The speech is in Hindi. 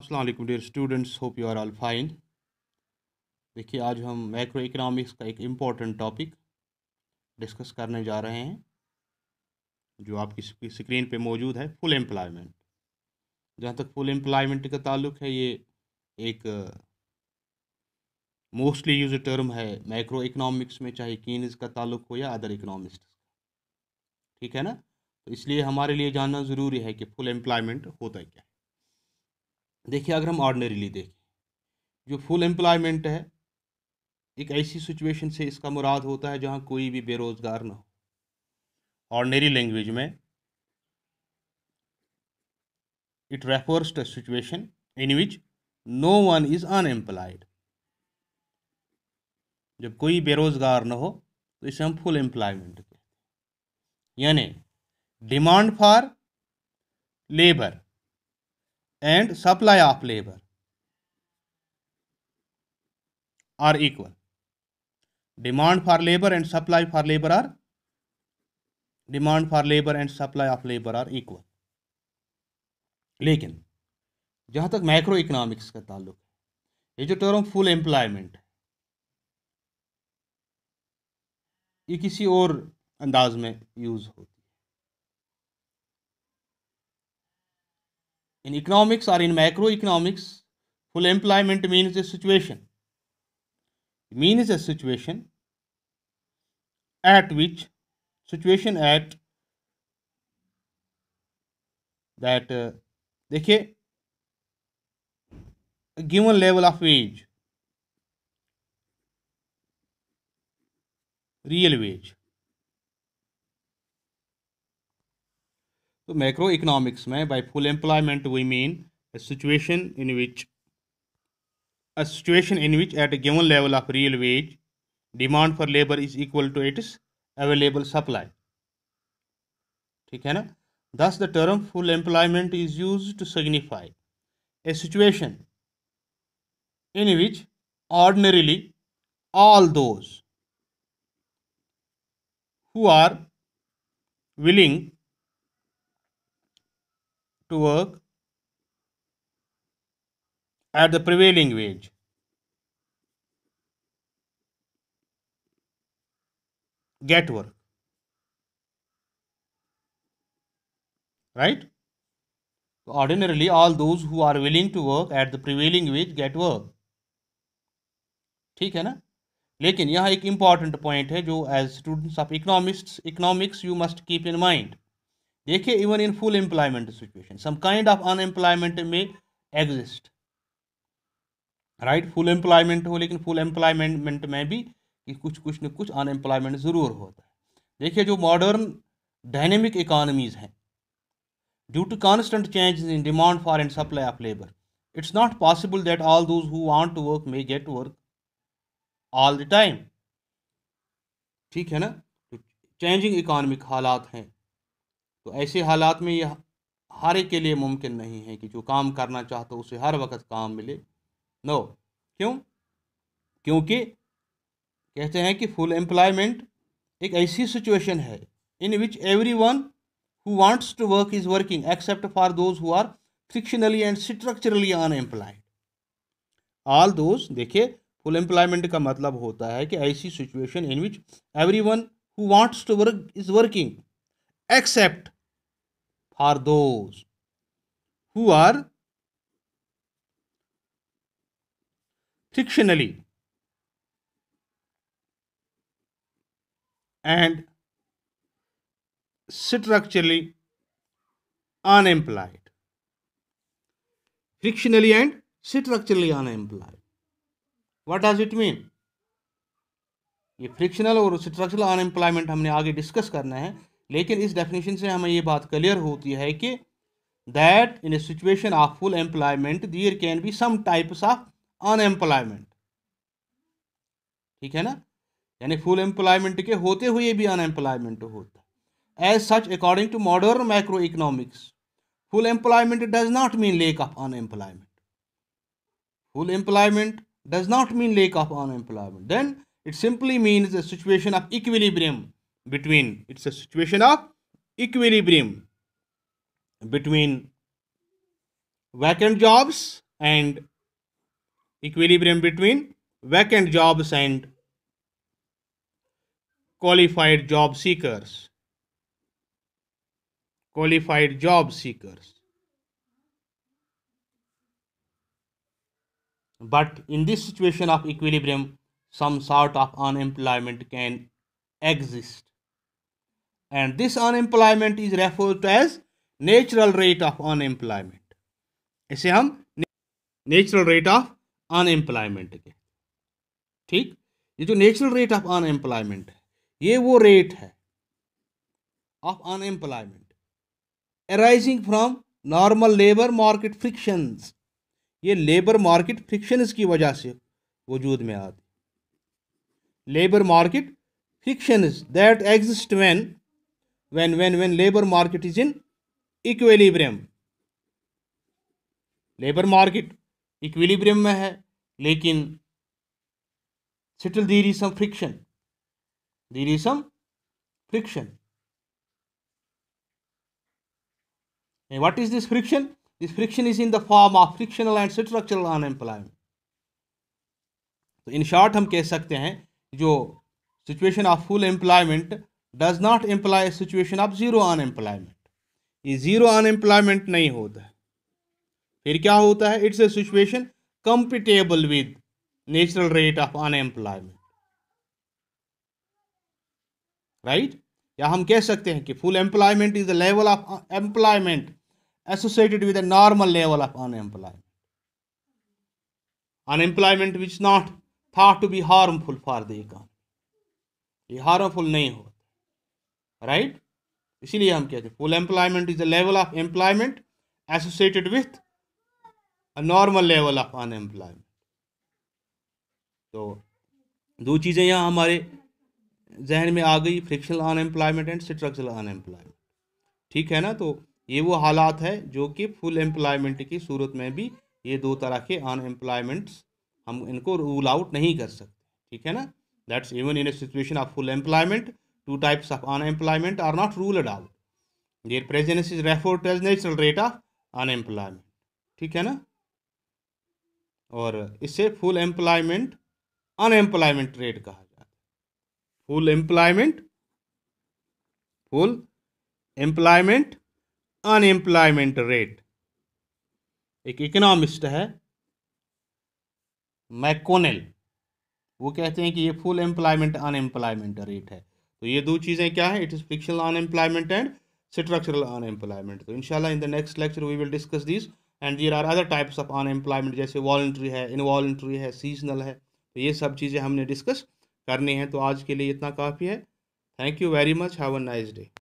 अस्सलाम वालेकुम dear students, hope you are all fine. देखिए, आज हम मैक्रो इकोनॉमिक्स का एक इम्पॉर्टेंट टॉपिक डिस्कस करने जा रहे हैं जो आपकी स्क्रीन पे मौजूद है, फुल एम्प्लॉयमेंट। जहाँ तक फुल एम्प्लॉयमेंट का ताल्लुक है, ये एक मोस्टली यूज टर्म है मैक्रो इकोनॉमिक्स में, चाहे कीन्स का ताल्लुक हो या अदर इकोनॉमिस्ट। ठीक है ना? तो इसलिए हमारे लिए जानना ज़रूरी है कि फुल एम्प्लॉयमेंट होता है क्या है। देखिए, अगर हम ऑर्डिनरीली देखें, जो फुल एम्प्लॉयमेंट है, एक ऐसी सिचुएशन से इसका मुराद होता है जहाँ कोई भी बेरोज़गार ना हो। ऑर्डिनरी लैंग्वेज में it refers to a situation in which no one is unemployed। जब कोई बेरोजगार न हो तो इसे हम फुल एम्प्लॉयमेंट कहते हैं। यानी demand for labour and supply of labour are equal. Demand for labour and supply for labour are demand for labour and supply of labour are equal. लेकिन जहां तक मैक्रो इकोनॉमिक्स का ताल्लुक है, ये जो टर्म फुल एम्प्लॉयमेंट है, ये किसी और अंदाज में यूज होती है। In economics or in macroeconomics, full employment means a situation. It means a at which situation at that देखिए, a given level of wage, real wage। तो मैक्रो इकोनॉमिक्स में by full employment we mean a situation in which at a given level of real wage demand for labor is equal to its available supply। ठीक है ना? Thus the term full employment is used to signify a situation in which ordinarily all those who are willing to work at the prevailing wage get work, right? So ordinarily all those who are willing to work at the prevailing wage get work। ठीक है ना? लेकिन यहाँ एक इंपॉर्टेंट पॉइंट है जो as students of economics you must keep in mind. देखिए, even in full employment situation some kind of unemployment may exist, right? Full employment हो, लेकिन फुल एम्प्लॉयमेंट में भी कुछ न कुछ अनएम्प्लॉयमेंट ज़रूर होता है। देखिए, जो मॉडर्न डायनेमिक इकोनॉमीज हैं, due to constant changes in demand for and supply of labour, it's not possible that all those who want to work may get work all the time. ठीक है ना? तो चेंजिंग इकोनॉमिक हालात हैं, तो ऐसे हालात में यह हर एक के लिए मुमकिन नहीं है कि जो काम करना चाहता हो उसे हर वक्त काम मिले। नो। क्यों? क्योंकि कहते हैं कि फुल एम्प्लॉयमेंट एक ऐसी सिचुएशन है in which everyone who wants to work is working except for those who are frictionally and structurally unemployed. All those, देखिए, फुल एम्प्लॉयमेंट का मतलब होता है कि ऐसी situation in which everyone who wants to work is working except for those who are frictionally and structurally unemployed। Frictionally and structurally unemployed, what does it mean? ये फ्रिक्शनल और स्ट्रक्चरल अनएम्प्लॉयमेंट हमने आगे डिस्कस करना है, लेकिन इस डेफिनेशन से हमें ये बात क्लियर होती है कि that in a situation of full employment there can be some types of unemployment. ठीक है ना? यानी फुल एम्प्लॉयमेंट के होते हुए भी अनएम्प्लॉयमेंट होता है। As such, according to modern macro economics, full employment does not mean lack of unemployment। Full employment does not mean lack of unemployment, then it simply means a situation of equilibrium between vacant jobs and equilibrium between vacant jobs and qualified job seekers. Qualified job seekers. But in this situation of equilibrium, some sort of unemployment can exist. And this unemployment is referred to as natural rate of unemployment. इसे हम नेचुरल रेट ऑफ अनएम्प्लॉयमेंट के, ठीक। ये जो नेचुरल रेट ऑफ अनएम्प्लॉयमेंट है, ये वो रेट है of unemployment arising from normal labour market frictions. ये लेबर मार्केट फ्रिक्शंस की वजह से वजूद में आती। Labour market frictions that exist when labor market is in equilibrium. Labour market equilibrium में है, लेकिन still there is some friction. There is some friction. And what is this friction? This friction is in the form of frictional and structural unemployment. तो in short हम कह सकते हैं जो situation of full employment does not imply a situation of zero unemployment. ये जीरो अनएम्प्लॉयमेंट नहीं होता है। फिर क्या होता है? It's a situation compatible with natural rate of unemployment, right. या हम कह सकते हैं कि full employment is the level of employment associated with a normal level of unemployment. Unemployment which is not thought to be harmful for the economy. ये हार्मफुल नहीं होता, राइट। इसीलिए हम कहते हैं full employment is the level of employment associated with a normal level of unemployment. तो दो चीज़ें यहाँ हमारे जहन में आ गई, frictional unemployment and structural unemployment, ठीक है ना। तो ये वो हालात है जो कि फुल एम्प्लॉयमेंट की सूरत में भी ये दो तरह के अनएम्प्लॉयमेंट्स हम इनको रूल आउट नहीं कर सकते, ठीक है ना। That's even in a situation of full employment, two types of unemployment are not ruled out. Their presence is referred to as natural rate of unemployment, ठीक है ना। और इससे फुल एम्प्लॉयमेंट अनएम्प्लॉयमेंट रेट कहा जाता है। Full employment unemployment rate. एक इकोनॉमिस्ट है मैकोनेल, वो कहते हैं कि ये फुल एम्प्लॉयमेंट अनएम्प्लॉयमेंट रेट है। तो ये दो चीज़ें क्या है? It is frictional unemployment and structural unemployment. तो इंशाल्लाह in the next lecture we will discuss this and there are other types of unemployment, जैसे वॉलंटरी है, इनवॉलंटरी है, सीजनल है। तो ये सब चीज़ें हमने डिस्कस करनी है। तो आज के लिए इतना काफ़ी है। Thank you very much, have a nice day.